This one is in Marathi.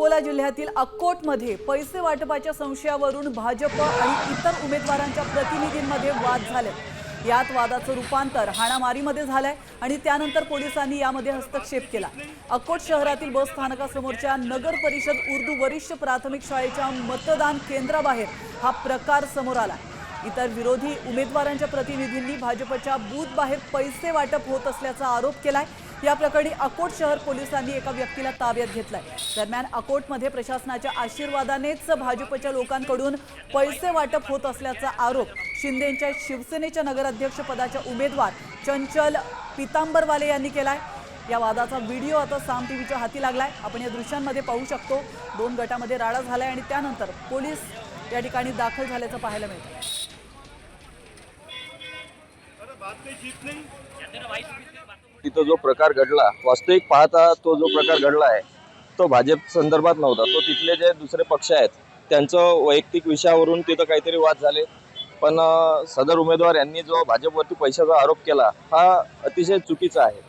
अकोला जिल्ह्यातील अक्कोटमध्ये पैसे वाटपाच्या संशयावरून भाजप आणि इतर उमेदवारांच्या प्रतिनिधींमध्ये वाद झाले। यात वादाचं रूपांतर हाणामारीमध्ये झालंय आणि त्यानंतर पोलिसांनी यामध्ये हस्तक्षेप केला। अक्कोट शहरातील बस स्थानकासमोरच्या नगर परिषद उर्दू वरिष्ठ प्राथमिक शाळेच्या मतदान केंद्राबाहेर हा प्रकार समोर आला। इतर विरोधी उमेदवारांच्या प्रतिनिधींनी भाजपच्या बूथ बाहेर पैसे वाटप होत असल्याचा आरोप केलाय। या प्रकरणी अकोट शहर पोलिसांनी एका व्यक्तीला ताब्यात घेतलाय। दरम्यान अकोटमध्ये प्रशासनाच्या आशीर्वादानेच भाजपच्या लोकांकडून पैसे वाटप होत असल्याचा आरोप शिंदेंच्या शिवसेनेच्या नगराध्यक्ष पदाच्या उमेदवार चंचल पितांबरवाले यांनी केलाय। या वादाचा व्हिडिओ आता साम टीव्हीच्या हाती लागलाय। आपण या दृश्यांमध्ये पाहू शकतो, दोन गटामध्ये राडा झालाय आणि त्यानंतर पोलीस या ठिकाणी दाखल झाल्याचं पाहायला मिळतं। तिथं जो प्रकार घडला, वास्तविक पाहता तो जो प्रकार घडला आहे तो भाजप संदर्भात नव्हता। तो तिथले जे दुसरे पक्ष आहेत त्यांचं वैयक्तिक विषयावरून तिथं काहीतरी वाद झाले। पण सदर उमेदवार यांनी जो भाजपवरती पैशाचा आरोप केला हा अतिशय चुकीचा आहे।